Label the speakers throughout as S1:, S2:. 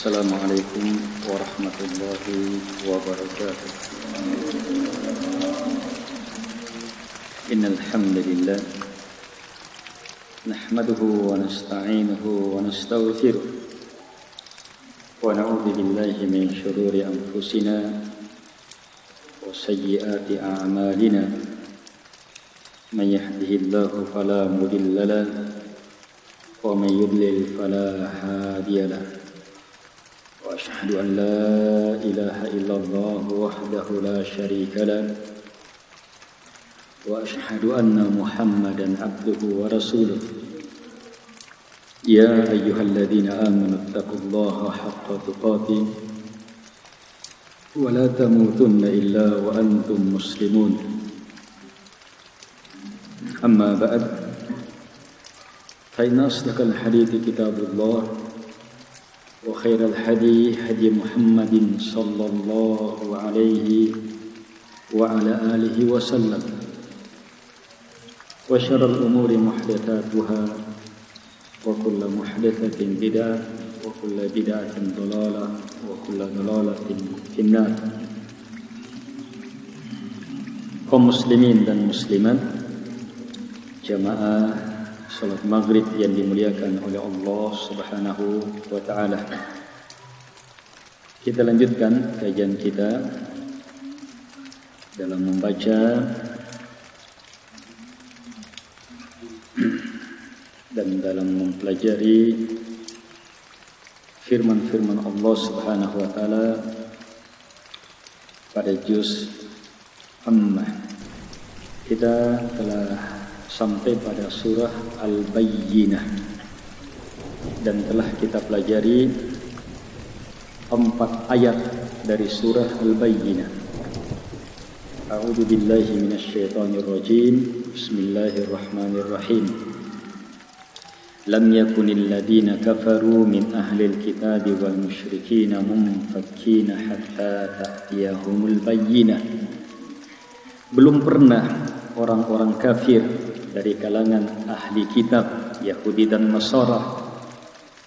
S1: Assalamualaikum warahmatullahi wabarakatuh. Innal hamdalillah nahmaduhu wa nasta'inuhu wa nastaghfiruh wa na'udzu billahi min shururi anfusina wa sayyiati a'malina. Man yahdihillahu fala mudilla lahu wa man yudlil fala hadiya lahu. وأشهد أن لا إله إلا الله وحده لا شريك له وأشهد أن محمدا عبده ورسوله يا أيها الذين آمنوا اتقوا الله حق تقاته ولا تموتن إلا وأنتم مسلمون أما بعد فإن أصدق الحديث كتاب الله وخير الهدي هدي محمد صلى الله عليه وعلى آله وسلم وشر الأمور محدثاتها وكل محدثة بدعة وكل بدعة ضلالة وكل ضلالة في النار. Kaum muslimin dan muslimat, jamaah salat maghrib yang dimuliakan oleh Allah Subhanahu wa ta'ala. Kita lanjutkan kajian kita dalam membaca dan dalam mempelajari firman-firman Allah Subhanahu wa ta'ala pada juz Ammah. Kita telah sampai pada surah Al-Bayyinah dan telah kita pelajari 4 ayat dari surah Al-Bayyinah. A'udzu billahi minasyaitonir rajim. Bismillahirrahmanirrahim. Lam yakunil ladina kafaru min ahlil kitabi wal musyrikin munfakkina hatta ta'tiyahumul bayyinah. Belum pernah orang-orang kafir dari kalangan ahli kitab Yahudi dan Nasara,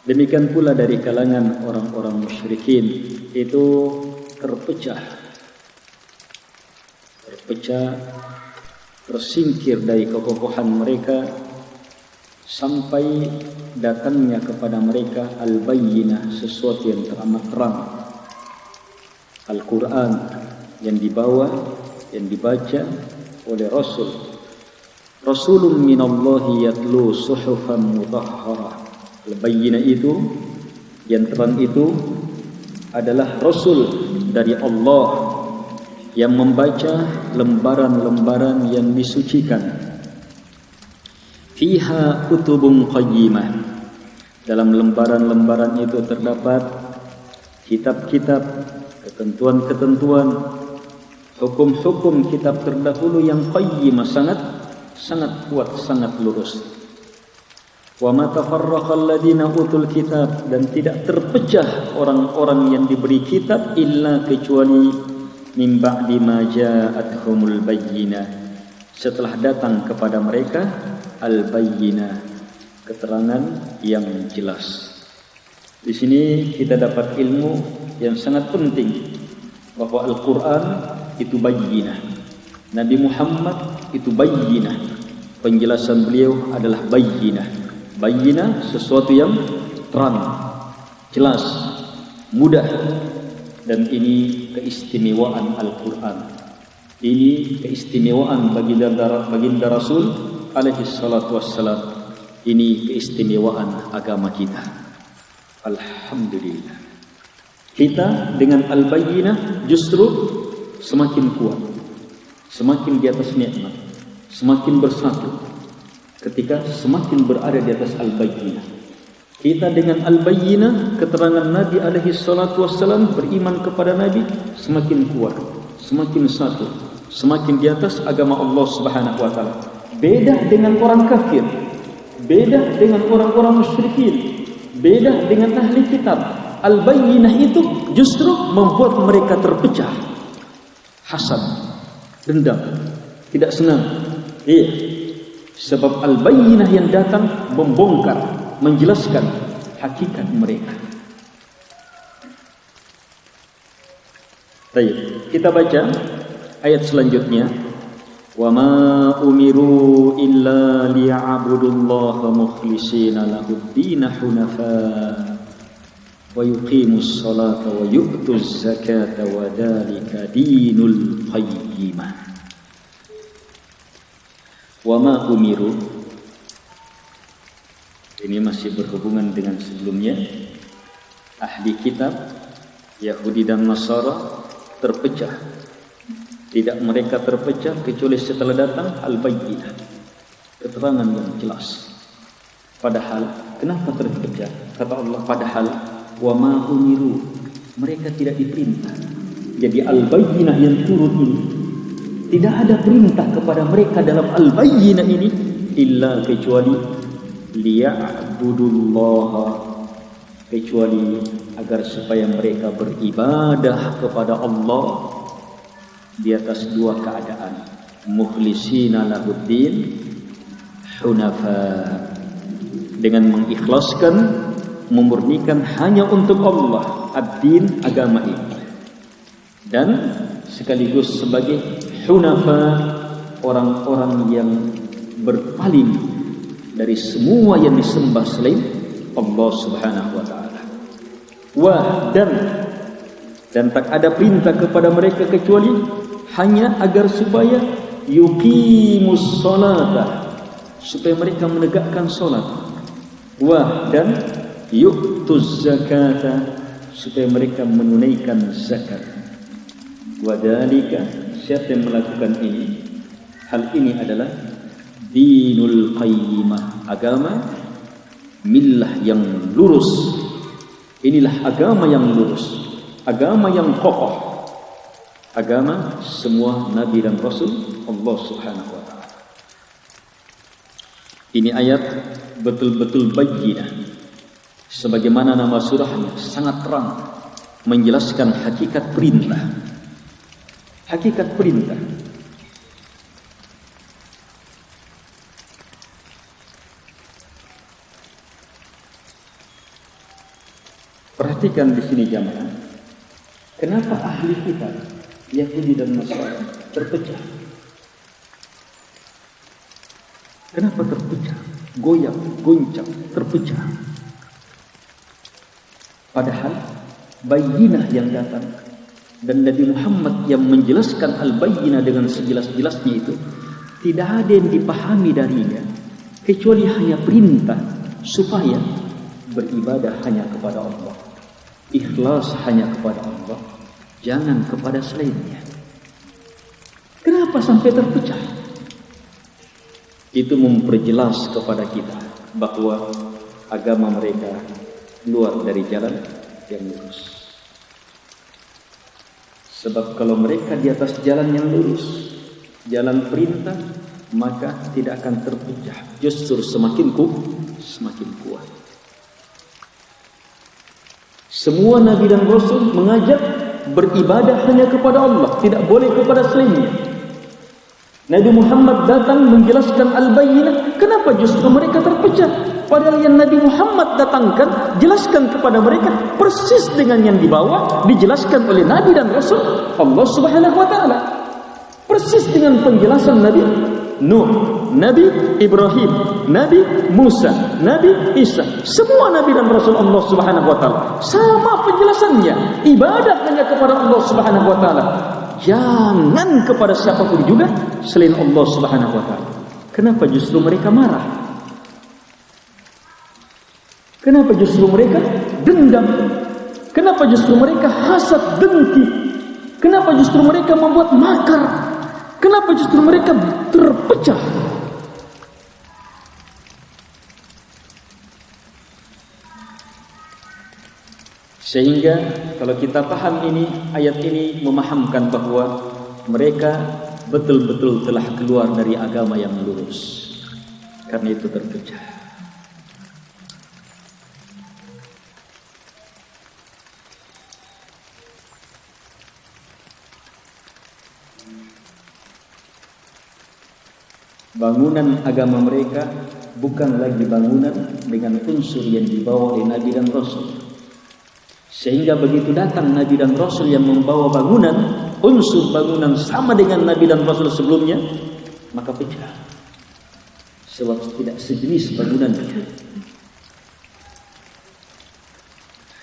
S1: demikian pula dari kalangan orang-orang musyrikin itu terpecah, tersingkir dari kekokohan mereka sampai datangnya kepada mereka al-bayyinah, sesuatu yang teramat terang, Al-Quran yang dibawa, yang dibaca oleh Rasulun minallahi yatlu suhufan mutahharah. Al-Bayyinah itu, yang terang itu adalah Rasul dari Allah yang membaca lembaran-lembaran yang disucikan. Fiha kutubun qayyimah. Dalam lembaran-lembaran itu terdapat kitab-kitab, ketentuan-ketentuan, hukum-hukum kitab terdahulu yang qayyimah, sangat kuat, sangat lurus. Wa ma tafarraqal ladina utul kitab, dan tidak terpecah orang-orang yang diberi kitab illa kecuali min ba'di ma ja'atuhumul bayyinah, setelah datang kepada mereka al-bayyinah, keterangan yang jelas. Di sini kita dapat ilmu yang sangat penting bahwa Al-Quran itu bayyinah, Nabi Muhammad itu bayyinah, penjelasan beliau adalah bayyinah. Bayyinah sesuatu yang terang, jelas, mudah, dan ini keistimewaan Al-Quran. Ini keistimewaan baginda Rasul alaihi salatu wassalam. Ini keistimewaan agama kita. Alhamdulillah. Kita dengan Al-Bayyinah justru semakin kuat, semakin di atas nikmat, semakin bersatu ketika semakin berada di atas Al-Bayyinah. Kita dengan Al-Bayyinah, keterangan Nabi alaihi salatu wassalam, beriman kepada Nabi, semakin kuat, semakin satu, semakin di atas agama Allah Subhanahu wa ta'ala. Beda dengan orang kafir, beda dengan orang-orang musyrikin, beda dengan ahli kitab. Al-Bayyinah itu justru membuat mereka terpecah, hasad, dendam, tidak senang. Sebab Al-Bayyinah yang datang membongkar, menjelaskan hakikat mereka. Baik, kita baca ayat selanjutnya. Wa ma umiru illa liya'budullaha mukhlishina lahud-din hunafa wa yuqimus salata wa yu'tuz zakata wa dzalika dinul qayyimah. Wa ma umiru, ini masih berhubungan dengan sebelumnya. Ahli kitab Yahudi dan Nasara terpecah. Tidak mereka terpecah kecuali setelah datang al-bayyinah, keterangan yang jelas. Padahal kenapa terpecah? Kata Allah, padahal wa ma umiru, mereka tidak diperintah. Jadi al-bayyinah yang turun ini, tidak ada perintah kepada mereka dalam al-bayyinah ini illa kecuali liya'budullaha, kecuali agar supaya mereka beribadah kepada Allah di atas dua keadaan, mukhlishina lahuddin hunafa, dengan mengikhlaskan, memurnikan hanya untuk Allah ad-din, agama ini, dan sekaligus sebagai hunafa, orang-orang yang berpaling dari semua yang disembah selain Allah Subhanahu wa taala. Dan tak ada perintah kepada mereka kecuali hanya agar supaya yuqimus salata, supaya mereka menegakkan salat, dan yu'tuz zakata, supaya mereka menunaikan zakat. Wa dzalika, siapa yang melakukan ini, hal ini adalah dinul qayyimah, agama millah yang lurus. Inilah agama yang lurus, agama yang kokoh, agama semua nabi dan rasul Allah Subhanahu wa taala. Ini ayat betul-betul bayyinah, sebagaimana nama surahnya sangat terang menjelaskan hakikat perintah. Hakikat perintah. Perhatikan di sini jamaah. Kenapa ahli kitab Yahudi dan Nasrani terpecah? Kenapa terpecah? Goyang, goncang, terpecah. Padahal bayyinah yang datang dan Nabi Muhammad yang menjelaskan al-bayyinah dengan sejelas-jelasnya itu, tidak ada yang dipahami darinya kecuali hanya perintah supaya beribadah hanya kepada Allah, ikhlas hanya kepada Allah, jangan kepada selainnya. Kenapa sampai terpecah? Itu memperjelas kepada kita bahwa agama mereka keluar dari jalan yang lurus. Sebab kalau mereka di atas jalan yang lurus, jalan perintah, maka tidak akan terpecah. Justru semakin kuat. Semua nabi dan rasul mengajak beribadah hanya kepada Allah, tidak boleh kepada selainnya. Nabi Muhammad datang menjelaskan al-bayyinah, kenapa justru mereka terpecah? Padahal yang Nabi Muhammad datangkan, jelaskan kepada mereka persis dengan yang dibawa, dijelaskan oleh Nabi dan Rasul Allah Subhanahu wa taala. Persis dengan penjelasan Nabi Nuh, Nabi Ibrahim, Nabi Musa, Nabi Isa, semua Nabi dan Rasul Allah Subhanahu wa taala sama penjelasannya. Ibadah hanya kepada Allah Subhanahu wa taala, jangan kepada siapapun juga selain Allah Subhanahu wa taala. Kenapa justru mereka marah? Kenapa justru mereka dendam? Kenapa justru mereka hasad dengki? Kenapa justru mereka membuat makar? Kenapa justru mereka terpecah? Sehingga kalau kita paham ini, ayat ini memahamkan bahwa mereka betul-betul telah keluar dari agama yang lurus. Karena itu terpecah. Bangunan agama mereka bukan lagi bangunan dengan unsur yang dibawa oleh Nabi dan Rasul. Sehingga begitu datang Nabi dan Rasul yang membawa bangunan, unsur bangunan sama dengan Nabi dan Rasul sebelumnya, maka pecah. Sebab tidak sejenis bangunannya.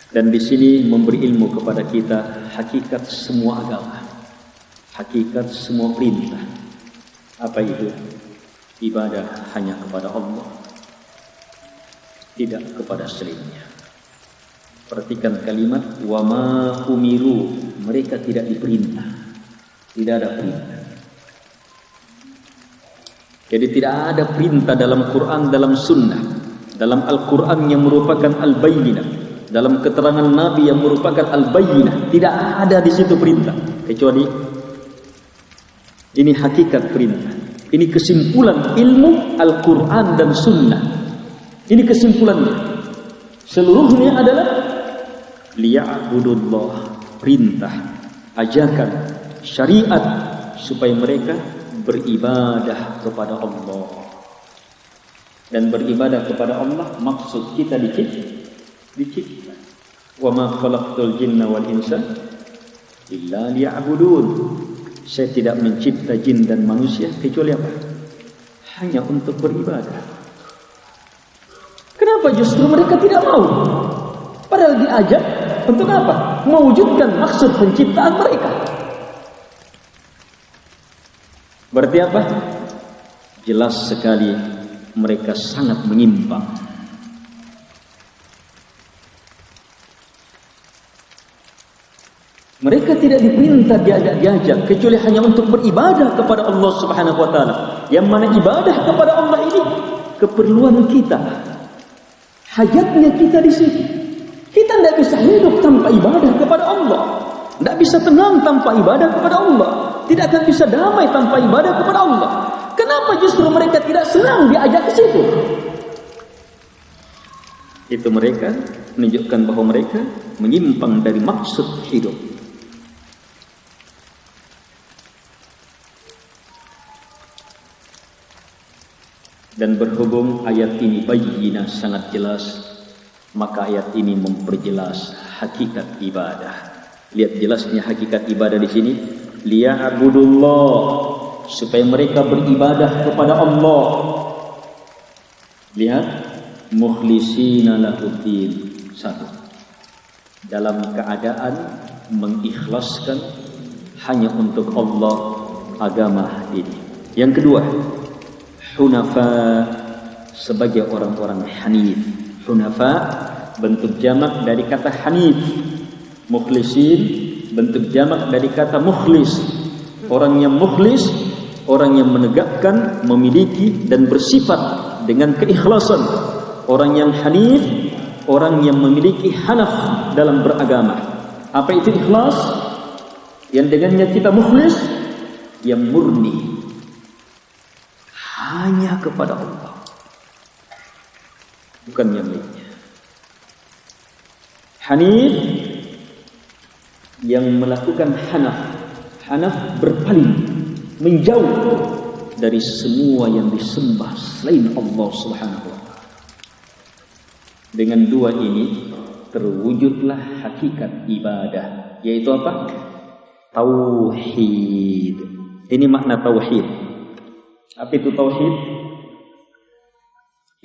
S1: Dan di sini memberi ilmu kepada kita hakikat semua agama, hakikat semua perintah. Apa itu? Ibadah hanya kepada Allah, tidak kepada selainnya. Perhatikan kalimat wa ma umiru, mereka tidak diperintah, tidak ada perintah. Jadi tidak ada perintah dalam Quran, dalam Sunnah, dalam Al-Quran yang merupakan Al-Bayyinah, dalam keterangan Nabi yang merupakan Al-Bayyinah, tidak ada di situ perintah, kecuali ini hakikat perintah. Ini kesimpulan ilmu Al-Quran dan Sunnah. Ini kesimpulannya. Seluruhnya adalah liya'budullah, perintah, ajakan, syariat, supaya mereka beribadah kepada Allah. Dan beribadah kepada Allah maksud kita dicipta. Wa ma khalaqtul jinna wal insa illa liya'budun. Saya tidak mencipta jin dan manusia kecuali apa? Hanya untuk beribadah. Kenapa justru mereka tidak mau? Padahal diajak untuk apa? Mewujudkan maksud penciptaan mereka. Berarti apa? Jelas sekali mereka sangat menyimpang. Mereka tidak diperintah diajak kecuali hanya untuk beribadah kepada Allah Subhanahu wa taala. Yang mana ibadah kepada Allah ini keperluan kita. Hajatnya kita di sini. Kita tidak bisa hidup tanpa ibadah kepada Allah. Tidak bisa tenang tanpa ibadah kepada Allah. Tidak akan bisa damai tanpa ibadah kepada Allah. Kenapa justru mereka tidak senang diajak ke situ? Itu mereka menunjukkan bahwa mereka menyimpang dari maksud hidup. Dan berhubung ayat ini bayyinah sangat jelas, maka ayat ini memperjelas hakikat ibadah. Lihat jelasnya hakikat ibadah di sini. Liya'budullah, supaya mereka beribadah kepada Allah. Lihat, mukhlisina lahuddin. Satu, dalam keadaan mengikhlaskan hanya untuk Allah agama ini. Yang kedua, hunafa, sebagai orang-orang hanif. Hunafa bentuk jamak dari kata hanif. Mukhlisin bentuk jamak dari kata mukhlis. Orang yang mukhlis, orang yang menegakkan, memiliki dan bersifat dengan keikhlasan. Orang yang hanif, orang yang memiliki hanaf dalam beragama. Apa itu ikhlas? Yang dengannya kita mukhlis, yang murni, hanya kepada Allah, bukan yang lainnya. Hanif, yang melakukan hanaf. Hanaf berpaling, menjauh dari semua yang disembah selain Allah Subhanahu wa taala. Dengan dua ini terwujudlah hakikat ibadah, yaitu apa? Tauhid. Ini makna tauhid. Apa itu tauhid?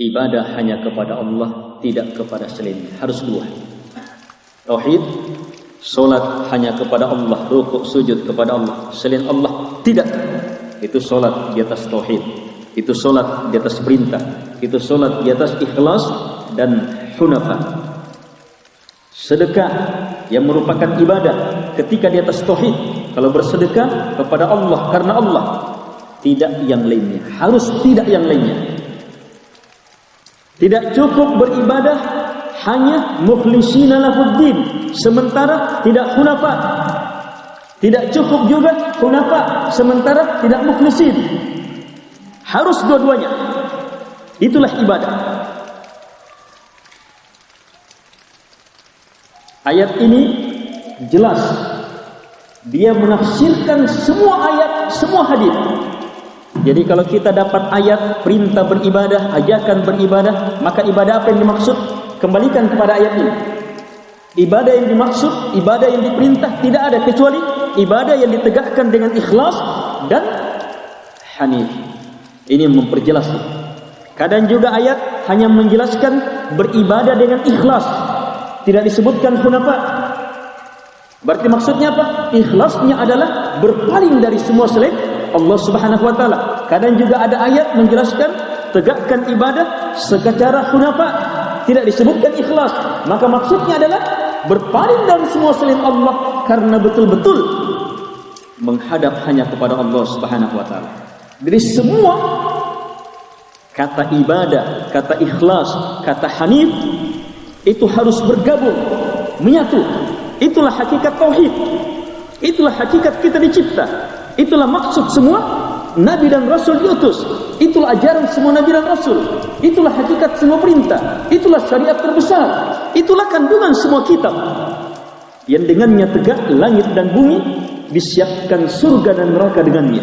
S1: Ibadah hanya kepada Allah, tidak kepada selainnya. Harus dua. Tauhid, solat hanya kepada Allah, rukuk sujud kepada Allah, selain Allah tidak. Itu solat di atas tauhid. Itu solat di atas perintah. Itu solat di atas ikhlas dan hunafa. Sedekah yang merupakan ibadah ketika di atas tauhid. Kalau bersedekah kepada Allah karena Allah, tidak yang lainnya. Harus tidak yang lainnya. Tidak cukup beribadah hanya mukhlisina lahuddin, sementara tidak hunafa. Tidak cukup juga hunafa, sementara tidak mukhlisin. Harus dua-duanya. Itulah ibadah. Ayat ini jelas. Dia menafsirkan semua ayat, semua hadis. Jadi kalau kita dapat ayat perintah beribadah, ajakan beribadah, maka ibadah apa yang dimaksud? Kembalikan kepada ayat ini. Ibadah yang dimaksud, ibadah yang diperintah tidak ada kecuali ibadah yang ditegakkan dengan ikhlas dan hanif. Ini memperjelas. Kadang juga ayat hanya menjelaskan beribadah dengan ikhlas, tidak disebutkan hunafa. Berarti maksudnya apa? Ikhlasnya adalah berpaling dari semua selain Allah Subhanahu wa taala. Kadang juga ada ayat menjelaskan tegakkan ibadah secara hunafa, tidak disebutkan ikhlas. Maka maksudnya adalah berpaling dari semua selain Allah karena betul-betul menghadap hanya kepada Allah Subhanahu wa taala. Dari semua kata ibadah, kata ikhlas, kata hanif itu harus bergabung, menyatu. Itulah hakikat tauhid. Itulah hakikat kita dicipta. Itulah maksud semua nabi dan rasul diutus. Itulah ajaran semua nabi dan rasul. Itulah hakikat semua perintah. Itulah syariat terbesar. Itulah kandungan semua kitab. Yang dengannya tegak langit dan bumi, disiapkan surga dan neraka dengannya.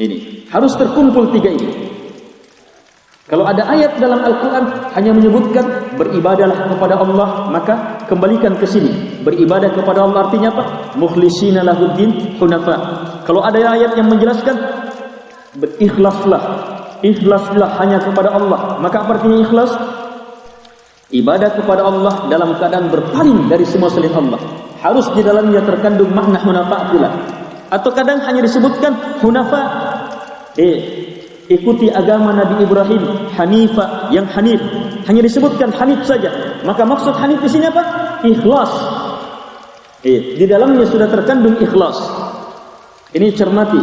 S1: Ini harus terkumpul tiga ini. Kalau ada ayat dalam Al-Quran hanya menyebutkan beribadahlah kepada Allah, maka kembalikan ke sini. Beribadah kepada Allah artinya apa? Mukhlishina lahuddin hunafa. Kalau ada ayat yang menjelaskan berikhlaslah, ikhlaslah hanya kepada Allah, maka apa artinya ikhlas? Ibadah kepada Allah dalam keadaan berpaling dari semua selain Allah. Harus di dalamnya terkandung makna hunafa pula. Atau kadang hanya disebutkan hunafa, ikuti agama Nabi Ibrahim, Hanifa, yang hanif. Hanya disebutkan hanif saja. Maka maksud hanif di sini apa? Ikhlas. Di dalamnya sudah terkandung ikhlas. Ini cermati.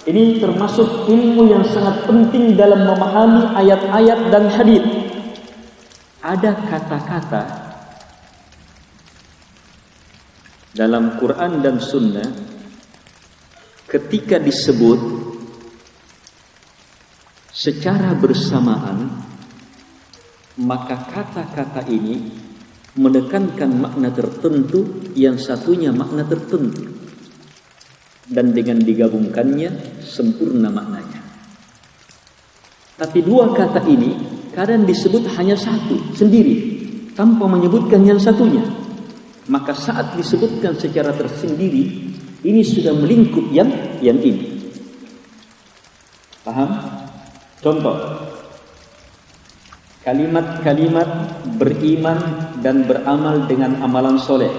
S1: Ini termasuk ilmu yang sangat penting dalam memahami ayat-ayat dan hadis. Ada kata-kata dalam Quran dan Sunnah ketika disebut secara bersamaan, maka kata-kata ini menekankan makna tertentu, yang satunya makna tertentu, dan dengan digabungkannya sempurna maknanya. Tapi dua kata ini kadang disebut hanya satu sendiri tanpa menyebutkan yang satunya. Maka saat disebutkan secara tersendiri, ini sudah melingkup yang ini. Paham? Contoh, kalimat-kalimat beriman dan beramal dengan amalan soleh.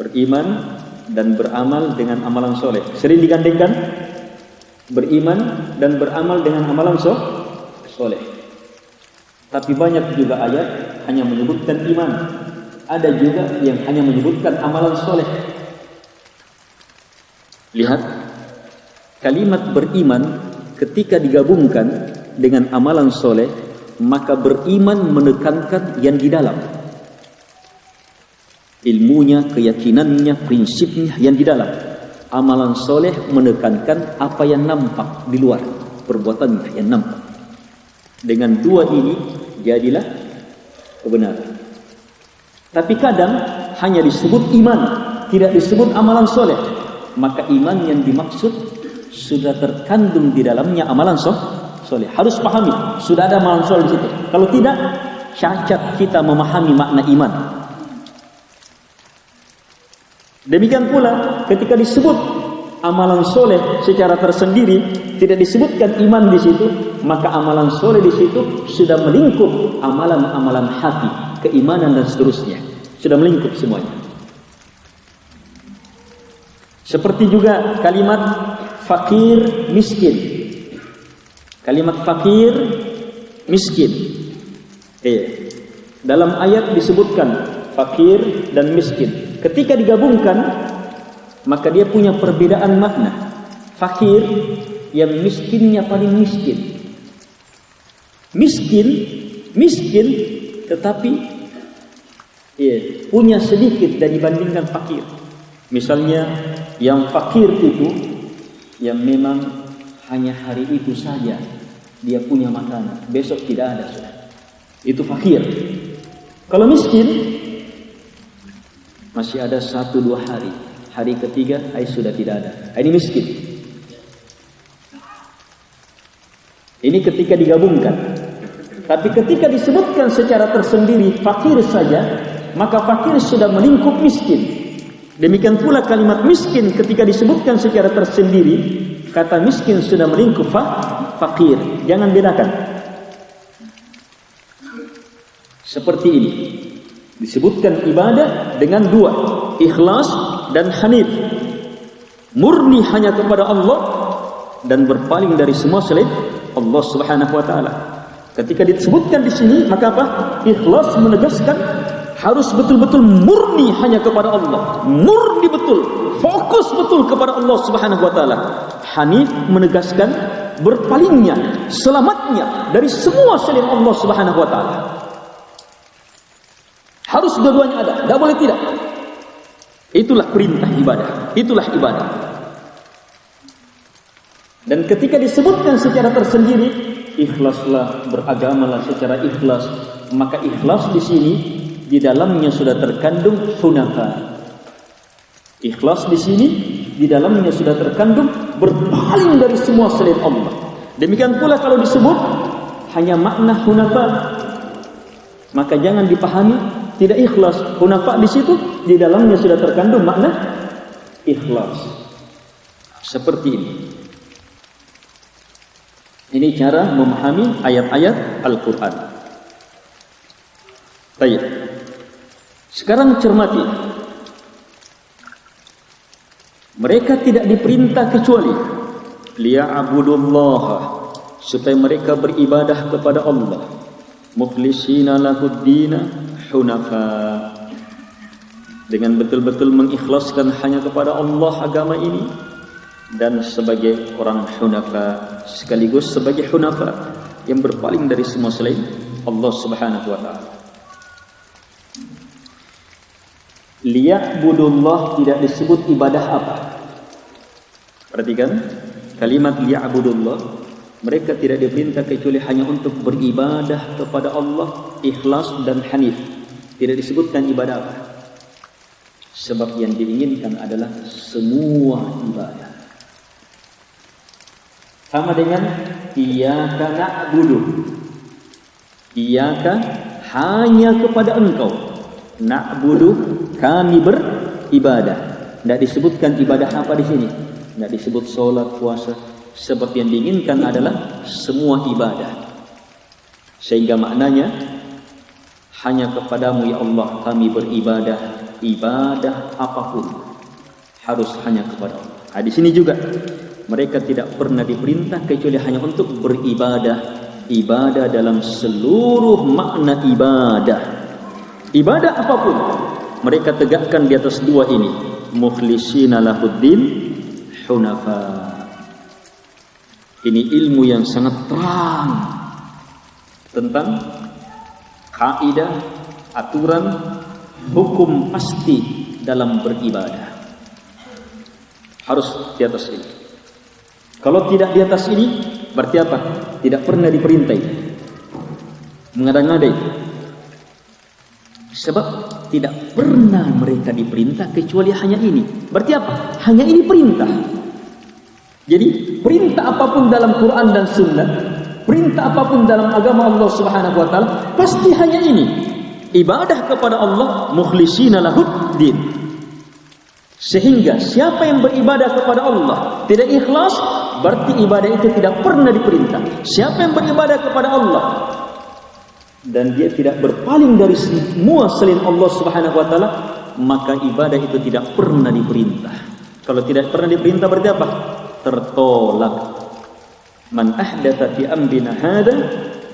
S1: Beriman dan beramal dengan amalan soleh. Sering digandengkan beriman dan beramal dengan amalan soleh. Tapi banyak juga ayat hanya menyebutkan iman. Ada juga yang hanya menyebutkan amalan soleh. Lihat, kalimat beriman ketika digabungkan dengan amalan soleh, maka beriman menekankan yang di dalam. Ilmunya, keyakinannya, prinsipnya yang di dalam. Amalan soleh menekankan apa yang nampak di luar, perbuatannya yang nampak. Dengan dua ini jadilah kebenaran. Tapi kadang hanya disebut iman, tidak disebut amalan soleh. Maka iman yang dimaksud sudah terkandung di dalamnya amalan soleh. Harus pahami, sudah ada amalan soleh di situ. Kalau tidak, cacat kita memahami makna iman. Demikian pula ketika disebut amalan soleh secara tersendiri, tidak disebutkan iman di situ, maka amalan soleh di situ sudah melingkup amalan-amalan hati, keimanan dan seterusnya. Sudah melingkup semuanya. Seperti juga kalimat fakir miskin. Kalimat fakir miskin. Dalam ayat disebutkan fakir dan miskin. Ketika digabungkan, maka dia punya perbedaan makna. Fakir yang miskinnya paling miskin. Miskin tetapi punya sedikit dan dibandingkan fakir. Misalnya yang fakir itu yang memang hanya hari itu saja dia punya makanan, besok tidak ada sudah. Itu fakir. Kalau miskin masih ada 1-2 hari, hari ketiga sudah tidak ada. Ini miskin. Ini ketika digabungkan. Tapi ketika disebutkan secara tersendiri fakir saja, maka fakir sudah melingkup miskin. Demikian pula kalimat miskin ketika disebutkan secara tersendiri, kata miskin sudah melingkup fakir. Jangan bedakan. Seperti ini. Disebutkan ibadah dengan dua, ikhlas dan hanif. Murni hanya kepada Allah dan berpaling dari semua selain Allah Subhanahu wa taala. Ketika disebutkan di sini, maka apa? Ikhlas menegaskan harus betul-betul murni hanya kepada Allah. Murni betul, fokus betul kepada Allah Subhanahu wa taala. Hanif menegaskan berpalingnya, selamatnya dari semua selain Allah Subhanahu wa taala. Harus dua-duanya ada, tidak boleh tidak. Itulah perintah ibadah, itulah ibadah. Dan ketika disebutkan secara tersendiri, ikhlaslah, beragamalah secara ikhlas, maka ikhlas di sini di dalamnya sudah terkandung hunafa. Ikhlas di sini di dalamnya sudah terkandung berpaling dari semua selain Allah. Demikian pula kalau disebut hanya makna hunafa, maka jangan dipahami tidak ikhlas. Hunafa di situ di dalamnya sudah terkandung makna ikhlas. Seperti ini. Ini cara memahami ayat-ayat Al-Quran. Baik. Sekarang cermati. Mereka tidak diperintah kecuali liya'budullaha, supaya mereka beribadah kepada Allah, mukhlishina lahuddina hunafa, dengan betul-betul mengikhlaskan hanya kepada Allah agama ini, dan sebagai orang hunafa, sekaligus sebagai hunafa yang berpaling dari semua selain Allah Subhanahu wa taala. Liya'budullah tidak disebut ibadah apa. Perhatikan kalimat liya'budullah, mereka tidak diperintah kecuali hanya untuk beribadah kepada Allah, ikhlas dan hanif. Tidak disebutkan ibadah apa. Sebab yang diinginkan adalah semua ibadah. Sama dengan iyyaka na'budu. Iyyaka hanya kepada engkau. Na'budu kami beribadah. Tidak disebutkan ibadah apa di sini. Tidak disebut sholat, puasa. Sebab yang diinginkan adalah semua ibadah. Sehingga maknanya hanya kepadamu ya Allah kami beribadah. Ibadah apapun harus hanya kepada Allah. Nah, di sini juga mereka tidak pernah diperintah kecuali hanya untuk beribadah. Ibadah dalam seluruh makna ibadah. Ibadah apapun mereka tegakkan di atas dua ini. Mukhlishina lahuddin hunafa. Ini ilmu yang sangat terang tentang kaidah, aturan, hukum pasti dalam beribadah. Harus di atas ini. Kalau tidak di atas ini, berarti apa? Tidak pernah diperintah. Mengadang-adai. Sebab tidak pernah mereka diperintah kecuali hanya ini. Berarti apa? Hanya ini perintah. Jadi perintah apapun dalam Quran dan Sunnah, perintah apapun dalam agama Allah Subhanahu wa taala, pasti hanya ini. Ibadah kepada Allah mukhlishina lahuddin. Sehingga siapa yang beribadah kepada Allah tidak ikhlas, berarti ibadah itu tidak pernah diperintah. Siapa yang beribadah kepada Allah dan dia tidak berpaling dari semua selain Allah Subhanahu wa taala, maka ibadah itu tidak pernah diperintah. Kalau tidak pernah diperintah berarti apa? Tertolak. Man ahdatsa fi amrina hadza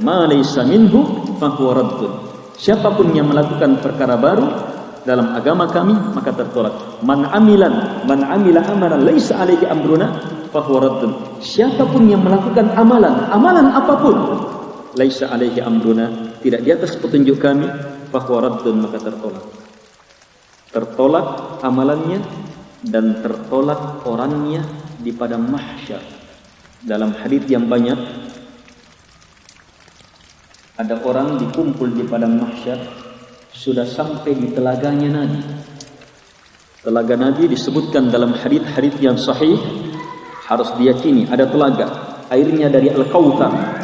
S1: ma laysa minhu fa huwa raddun. Siapapun yang melakukan perkara baru dalam agama kami maka tertolak. Man amila amalan laisa alaihi amruna fa huwa raddun. Siapapun yang melakukan amalan apapun laisa alaihi amruna, tidak di atas petunjuk kami, fa huwa raddun, maka tertolak. Tertolak amalannya dan tertolak orangnya di padang mahsyar. Dalam hadis yang banyak ada orang dikumpul di padang mahsyar, sudah sampai di telaganya Nabi. Telaga Nabi disebutkan dalam hadis-hadis yang sahih, harus diyakini ada telaga, airnya dari Al-Kautsar.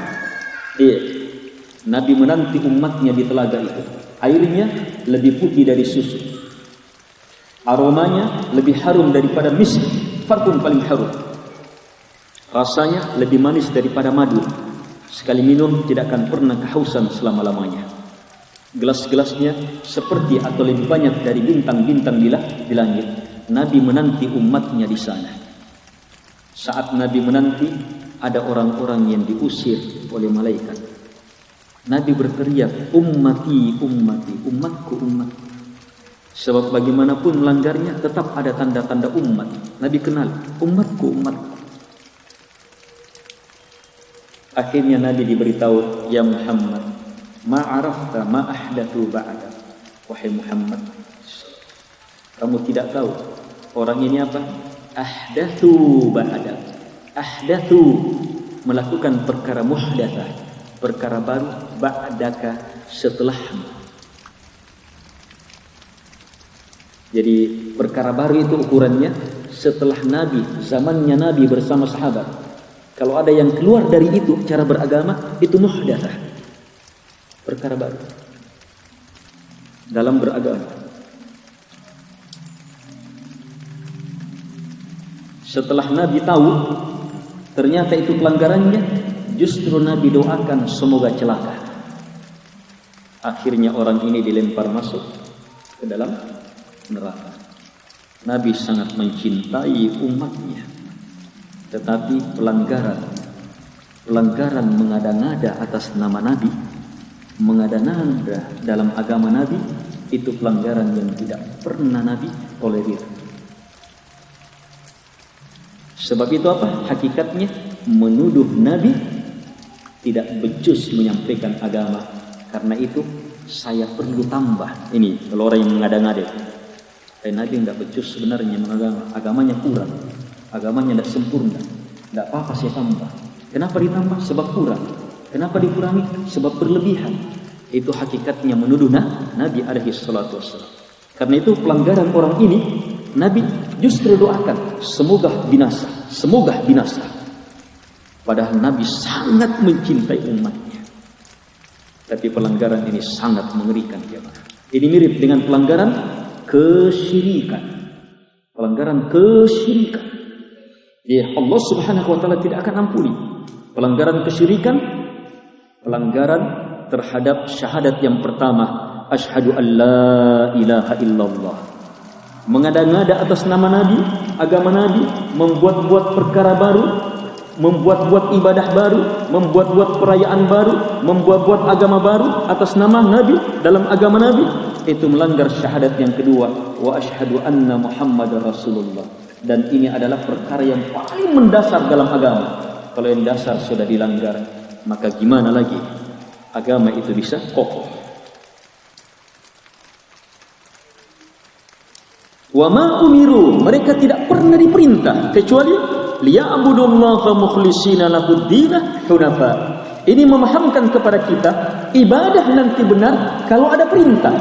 S1: Nabi menanti umatnya di telaga itu. Airnya lebih putih dari susu. Aromanya lebih harum daripada misk, parfum paling harum. Rasanya lebih manis daripada madu. Sekali minum tidak akan pernah kehausan selama-lamanya. Gelas-gelasnya seperti atau lebih banyak dari bintang-bintang di langit. Nabi menanti umatnya di sana. Saat Nabi menanti, ada orang-orang yang diusir oleh malaikat. Nabi berteriak, ummati, ummati, umatku, umatku. Sebab bagaimanapun melanggarnya tetap ada tanda-tanda umat. Nabi kenal, umatku, umatku. Akhirnya Nabi diberitahu, ya Muhammad, ma'arafta ma'ahdathu ba'da. Wahai Muhammad, kamu tidak tahu orang ini apa? Ahdathu ba'da. Ahdathu, melakukan perkara muhdatsah, perkara baru, ba'daka, setelahmu. Jadi perkara baru itu ukurannya setelah Nabi, zamannya Nabi bersama sahabat. Kalau ada yang keluar dari itu cara beragama, itu muhdatsah, perkara baru dalam beragama. Setelah Nabi tahu ternyata itu pelanggarannya, justru Nabi doakan semoga celaka. Akhirnya orang ini dilempar masuk ke dalam neraka. Nabi sangat mencintai umatnya, tetapi pelanggaran mengada-ngada atas nama Nabi, mengada-ngada dalam agama Nabi, itu pelanggaran yang tidak pernah Nabi tolerir. Sebab itu apa? Hakikatnya menuduh Nabi tidak becus menyampaikan agama. Karena itu saya perlu tambah. Ini kalau orang yang mengada-ngada, Nabi tidak becus sebenarnya mengagama, agamanya kurang, agamanya tidak sempurna. Tidak apa-apa saya tambah. Kenapa ditambah? Sebab kurang. Kenapa dikurangi? Sebab berlebihan. Itu hakikatnya menuduh Nabi alaihi salatu wassalam. Karena itu pelanggaran orang ini Nabi justru doakan semoga binasa, semoga binasa. Padahal Nabi sangat mencintai umatnya. Tapi pelanggaran ini sangat mengerikan, jemaah. Ini mirip dengan pelanggaran kesyirikan. Pelanggaran kesyirikan. Ya, Allah Subhanahu wa taala tidak akan ampuni. Pelanggaran kesyirikan, pelanggaran terhadap syahadat yang pertama, asyhadu an la ilaha illallah. Mengada-ngada atas nama Nabi, agama Nabi, membuat-buat perkara baru, membuat-buat ibadah baru, membuat-buat perayaan baru, membuat-buat agama baru atas nama Nabi, dalam agama Nabi, itu melanggar syahadat yang kedua, wa asyhadu anna Muhammadar Rasulullah. Dan ini adalah perkara yang paling mendasar dalam agama. Kalau yang dasar sudah dilanggar, maka gimana lagi agama itu bisa kokoh? Wa ma umiru, mereka tidak pernah diperintah kecuali liya'budullaha mukhlishina lahuddin hunafa. Ini memahamkan kepada kita ibadah nanti benar kalau ada perintah.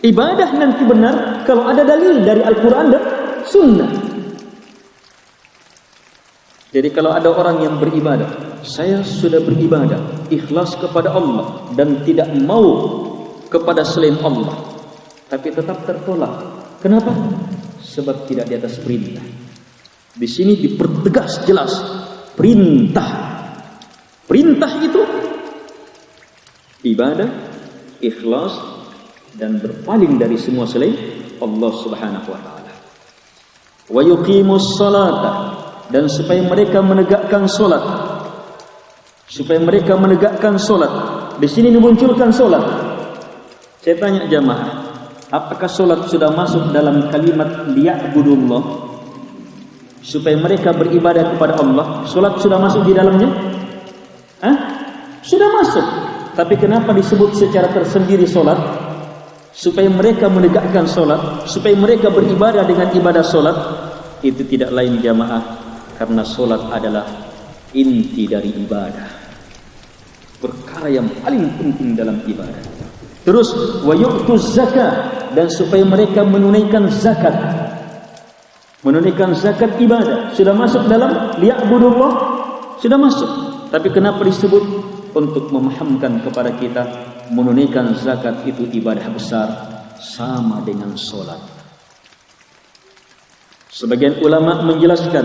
S1: Ibadah nanti benar kalau ada dalil dari Al-Quran dan Sunnah. Jadi kalau ada orang yang beribadah, saya sudah beribadah ikhlas kepada Allah dan tidak mau kepada selain Allah, tapi tetap tertolak. Kenapa? Sebab tidak di atas perintah. Di sini dipertegas jelas perintah. Perintah itu ibadah, ikhlas, dan berpaling dari semua selain Allah Subhanahu wa taala. Wa yuqimus salata, dan supaya mereka menegakkan salat. Supaya mereka menegakkan salat. Di sini dimunculkan salat. Saya tanya jamaah, apakah salat sudah masuk dalam kalimat liya'budullah? Supaya mereka beribadah kepada Allah, salat sudah masuk di dalamnya? Sudah masuk. Tapi kenapa disebut secara tersendiri salat? Supaya mereka menegakkan salat, supaya mereka beribadah dengan ibadah salat. Itu tidak lain jamaah, karena salat adalah inti dari ibadah, perkara yang paling penting dalam ibadah. Terus wa yu'tuz zakat, dan supaya mereka menunaikan zakat. Menunaikan zakat ibadah sudah masuk dalam liya'budullah, sudah masuk. Tapi kenapa disebut untuk memahamkan kepada kita menunaikan zakat itu ibadah besar sama dengan solat. Sebagian ulama menjelaskan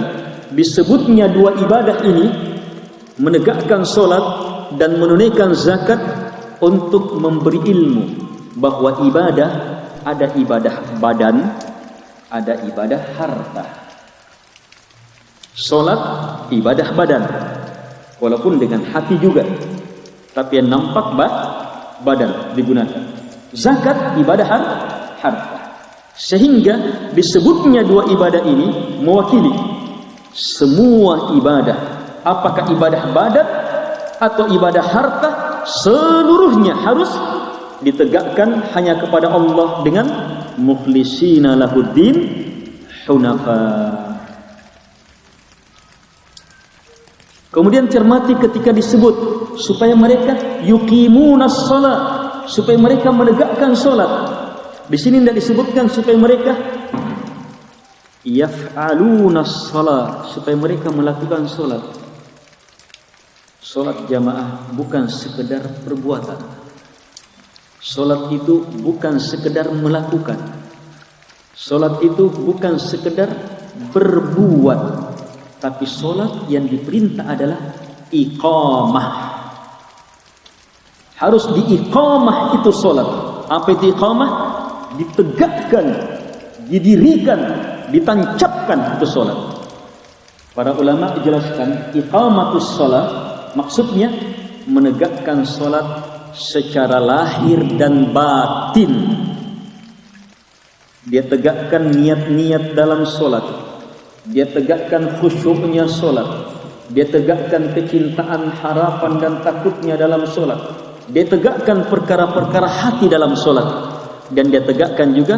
S1: disebutnya dua ibadah ini, menegakkan solat dan menunaikan zakat, untuk memberi ilmu bahwa ibadah ada ibadah badan, ada ibadah harta. Solat ibadah badan, walaupun dengan hati juga, tapi yang nampak badan digunakan. Zakat ibadah harta. Sehingga disebutnya dua ibadah ini mewakili semua ibadah, apakah ibadah badan atau ibadah harta, seluruhnya harus ditegakkan hanya kepada Allah dengan mukhlishina lahuddin hunafa. Kemudian cermati ketika disebut supaya mereka yuqimunas shalah, supaya mereka menegakkan salat. Di sini tidak disebutkan supaya mereka yaf'alunas shalah, supaya mereka melakukan salat. Salat jamaah bukan sekedar perbuatan. Salat itu bukan sekedar melakukan. Salat itu bukan sekedar berbuat, tapi salat yang diperintah adalah iqamah. Harus diiqamah itu salat. Apa itu iqamah? Ditegakkan, didirikan, ditancapkan itu salat. Para ulama jelaskan iqamatus salat maksudnya menegakkan salat secara lahir dan batin. Dia tegakkan niat-niat dalam salat. Dia tegakkan khusyuknya salat. Dia tegakkan kecintaan, harapan dan takutnya dalam salat. Dia tegakkan perkara-perkara hati dalam salat. Dan dia tegakkan juga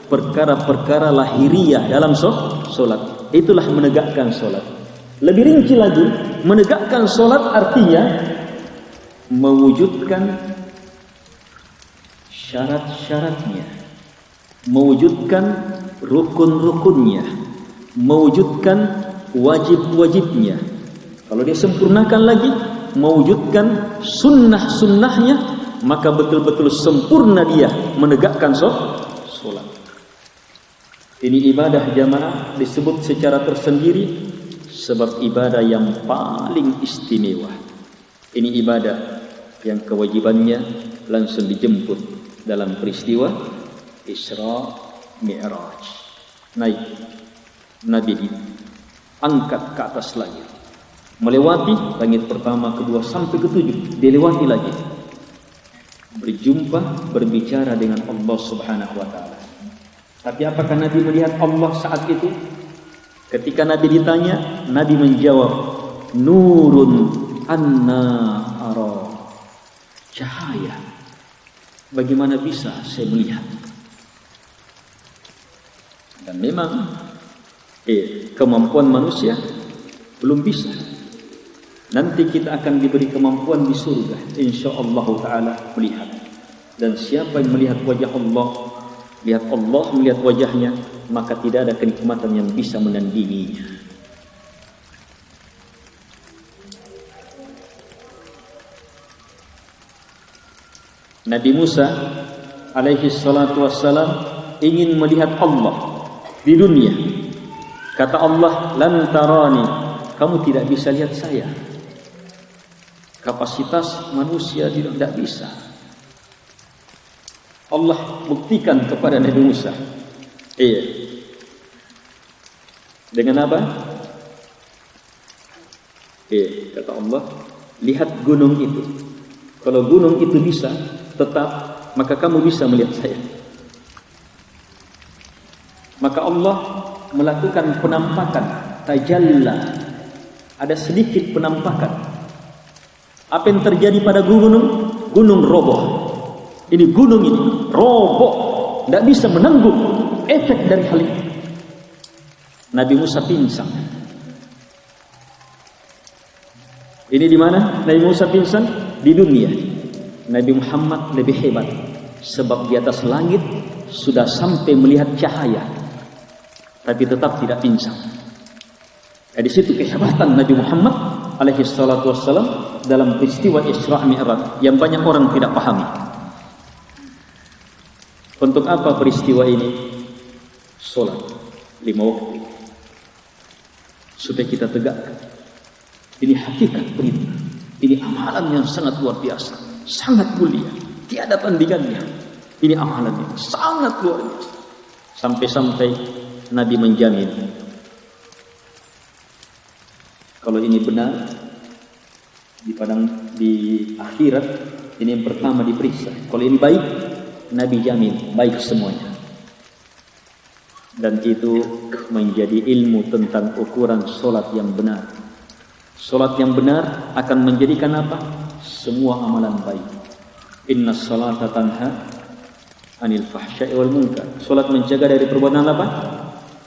S1: perkara-perkara lahiriah dalam salat. Itulah menegakkan salat. Lebih rinci lagi, menegakkan salat artinya mewujudkan syarat-syaratnya, mewujudkan rukun-rukunnya, mewujudkan wajib-wajibnya. Kalau dia sempurnakan lagi, mewujudkan sunnah-sunnahnya, maka betul-betul sempurna dia menegakkan salat. Ini ibadah jamaah disebut secara tersendiri sebab ibadah yang paling istimewa. Ini ibadah yang kewajibannya langsung dijemput dalam peristiwa Isra Mi'raj. Naik Nabi diangkat ke atas langit, melewati langit pertama, kedua sampai ketujuh, dilewati lagi, berjumpa, berbicara dengan Allah Subhanahu wa ta'ala. Tapi apakah Nabi melihat Allah saat itu? Ketika Nabi ditanya, Nabi menjawab, nurun anna ara, cahaya, bagaimana bisa saya melihat? Dan memang kemampuan manusia belum bisa. Nanti kita akan diberi kemampuan di surga, insyaallah ta'ala, melihat. Dan siapa yang melihat wajah Allah, lihat Allah, melihat wajahnya, maka tidak ada kenikmatan yang bisa menandinginya. Nabi Musa alaihi salatu wassalam ingin melihat Allah di dunia. Kata Allah, lan tarani, kamu tidak bisa lihat saya. Kapasitas manusia tidak bisa. Allah buktikan kepada Nabi Musa. Dengan apa? Kata Allah, lihat gunung itu. Kalau gunung itu bisa tetap, maka kamu bisa melihat saya. Maka Allah melakukan penampakan, tajalla. Ada sedikit penampakan. Apa yang terjadi pada gunung? Gunung roboh. Ini gunung ini roboh, tidak bisa menanggung efek dari hal ini. Nabi Musa pingsan. Ini di mana Nabi Musa pingsan? Di dunia. Nabi Muhammad lebih hebat, sebab di atas langit sudah sampai melihat cahaya, tapi tetap tidak pingsan. Di situ kehebatan Nabi Muhammad alaihi salatu wassalam dalam peristiwa Isra Mi'raj yang banyak orang tidak pahami. Untuk apa peristiwa ini? Salat 5 waktu supaya kita tegakkan. Ini hakikat perintah. Ini amalan yang sangat luar biasa, sangat mulia, tiada tandingannya. Ini amalan yang sangat luar biasa. Sampai-sampai Nabi menjamin, kalau ini benar di akhirat, ini yang pertama diperiksa. Kalau ini baik, Nabi jamin baik semuanya. Dan itu menjadi ilmu tentang ukuran solat yang benar. Solat yang benar akan menjadikan apa? Semua amalan baik. Inna salata tanha anil fahsya'i wal munkar. Solat mencegah dari perbuatan apa?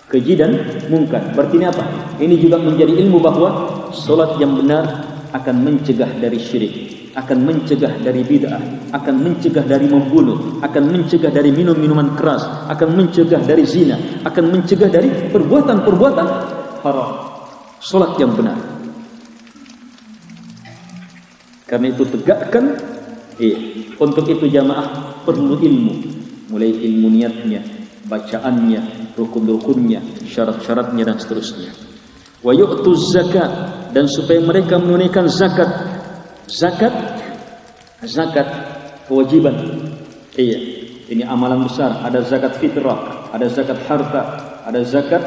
S1: Keji dan munkar. Berarti ini apa? Ini juga menjadi ilmu bahwa solat yang benar akan mencegah dari syirik, akan mencegah dari bid'ah, akan mencegah dari membunuh, akan mencegah dari minum minuman keras, akan mencegah dari zina, akan mencegah dari perbuatan-perbuatan haram. Solat yang benar. Karena itu tegakkan. Untuk itu jamaah perlu ilmu, mulai ilmu niatnya, bacaannya, rukun-rukunnya, syarat-syaratnya dan seterusnya. Wa yu'tuz zakat, dan supaya mereka menunaikan zakat. Zakat kewajiban. Ini amalan besar. Ada zakat fitrah, ada zakat harta, ada zakat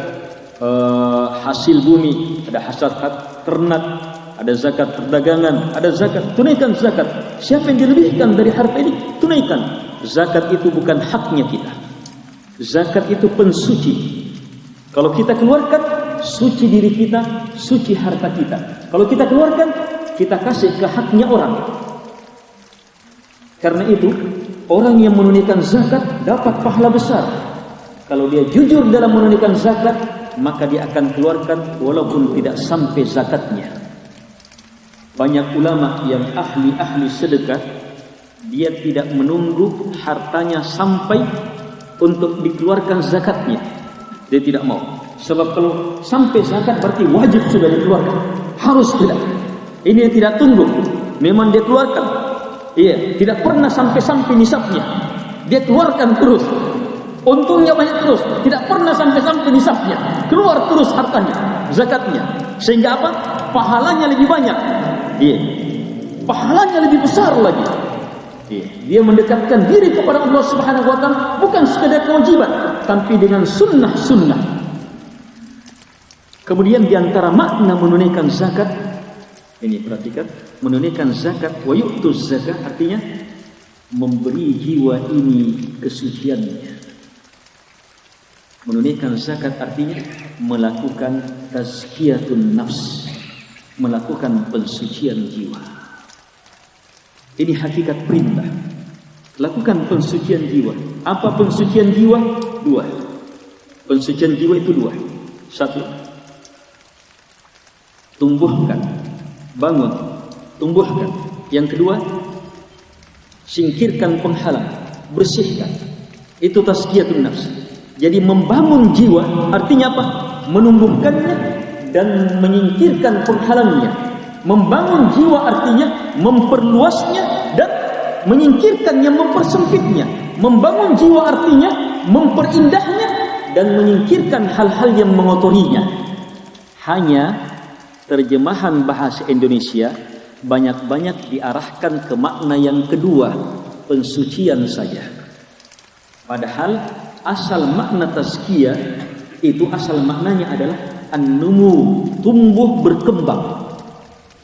S1: hasil bumi, ada zakat ternak, ada zakat perdagangan, ada zakat. Tunaikan zakat. Siapa yang dilebihkan dari harta ini, tunaikan. Zakat itu bukan haknya kita. Zakat itu pensuci. Kalau kita keluarkan, suci diri kita, suci harta kita. Kalau kita keluarkan, kita kasih ke haknya orang. Karena itu, orang yang menunaikan zakat dapat pahala besar. Kalau dia jujur dalam menunaikan zakat, maka dia akan keluarkan walaupun tidak sampai zakatnya. Banyak ulama yang ahli sedekah, dia tidak menunggu hartanya sampai untuk dikeluarkan zakatnya. Dia tidak mau. Sebab kalau sampai zakat berarti wajib sudah dikeluarkan. Harus tidak. Ini yang tidak tunggu. Memang dia keluarkan. Tidak pernah sampai nisabnya. Dia keluarkan terus. Untungnya banyak terus. Tidak pernah sampai nisabnya. Keluar terus hartanya, zakatnya. Sehingga apa? Pahalanya lebih banyak. Pahalanya lebih besar lagi. Dia mendekatkan diri kepada Allah Subhanahu wa taala bukan sekadar kewajiban, tapi dengan sunnah-sunnah. Kemudian di antara makna menunaikan zakat, ini perhatikan, menunaikan zakat, wa yu'tuz zakat artinya memberi jiwa ini kesuciannya. Menunaikan zakat artinya melakukan tazkiyatun nafs, melakukan pensucian jiwa. Ini hakikat perintah. Lakukan pensucian jiwa. Apa pensucian jiwa? 2. Pensucian jiwa itu 2. 1. Tumbuhkan, bangun, tumbuhkan. Yang kedua, singkirkan penghalang, bersihkan. Itu tazkiyatun nafs. Jadi membangun jiwa artinya apa? Menumbuhkannya dan menyingkirkan penghalangnya. Membangun jiwa artinya memperluasnya dan menyingkirkannya, mempersempitnya. Membangun jiwa artinya memperindahnya dan menyingkirkan hal-hal yang mengotorinya. Hanya terjemahan bahasa Indonesia banyak-banyak diarahkan ke makna yang kedua, pensucian saja. Padahal asal makna tazkiyah itu asal maknanya adalah an-numu, tumbuh berkembang.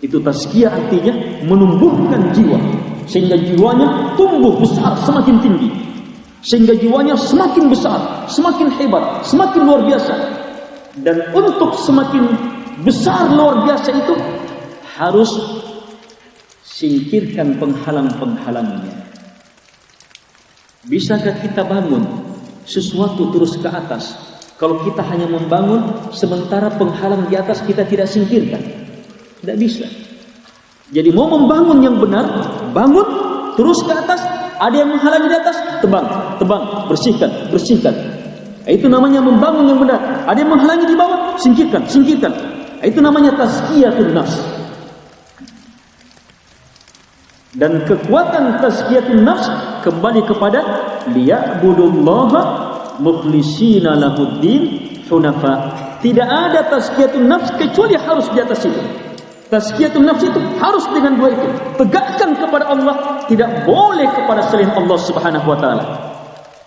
S1: Itu tazkiyah artinya menumbuhkan jiwa sehingga jiwanya tumbuh besar semakin tinggi, sehingga jiwanya semakin besar, semakin hebat, semakin luar biasa. Dan untuk semakin besar luar biasa itu harus singkirkan penghalang-penghalangnya. Bisakah kita bangun sesuatu terus ke atas kalau kita hanya membangun sementara penghalang di atas kita tidak singkirkan? Tidak bisa. Jadi mau membangun yang benar, bangun terus ke atas, ada yang menghalangi di atas, tebang, bersihkan. Itu namanya membangun yang benar. Ada yang menghalangi di bawah, singkirkan. Itu namanya tazkiyatun nafs. Dan kekuatan tazkiyatun nafs kembali kepada liya'budullaha mukhlishina lahuddin hunafa. Tidak ada tazkiyatun nafs kecuali harus di atas itu. Tazkiyatun nafs itu harus dengan dua itu. Tegakkan kepada Allah, tidak boleh kepada selain Allah Subhanahu wa taala.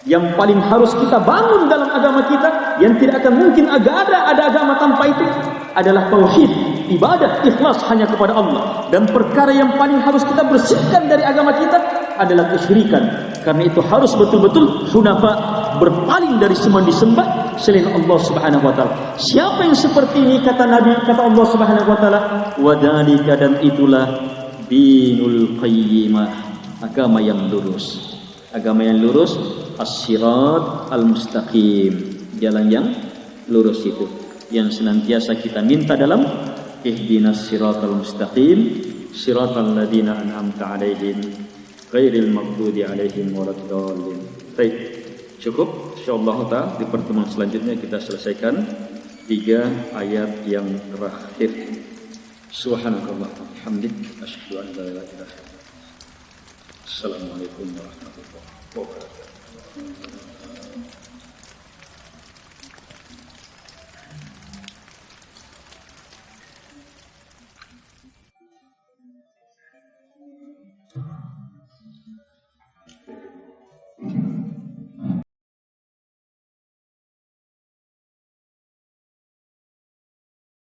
S1: Yang paling harus kita bangun dalam agama kita, yang tidak akan mungkin ada agama tanpa itu, adalah tauhid, ibadah, ikhlas hanya kepada Allah. Dan perkara yang paling harus kita bersihkan dari agama kita adalah kesyirikan. Karena itu harus betul-betul hunafa, berpaling dari semua disembah selain Allah Subhanahu wa taala. Siapa yang seperti ini, kata Nabi, kata Allah Subhanahu wa taala, wadhalika, dan itulah dinul qayyimah, agama yang lurus. Agama yang lurus, as-sirat al-mustaqim, jalan yang lurus itu yang senantiasa kita minta dalam ihdinas siratal mustaqim siratal ladzina an'amta 'alaihim ghairil maghdubi 'alaihim waladdallin. Baik, cukup insyaallah taala. Di pertemuan selanjutnya kita selesaikan 3 ayat yang terakhir. Subhanakallah hamdik asyhadu an la ilaha illa anta. Assalamualaikum warahmatullahi wabarakatuh.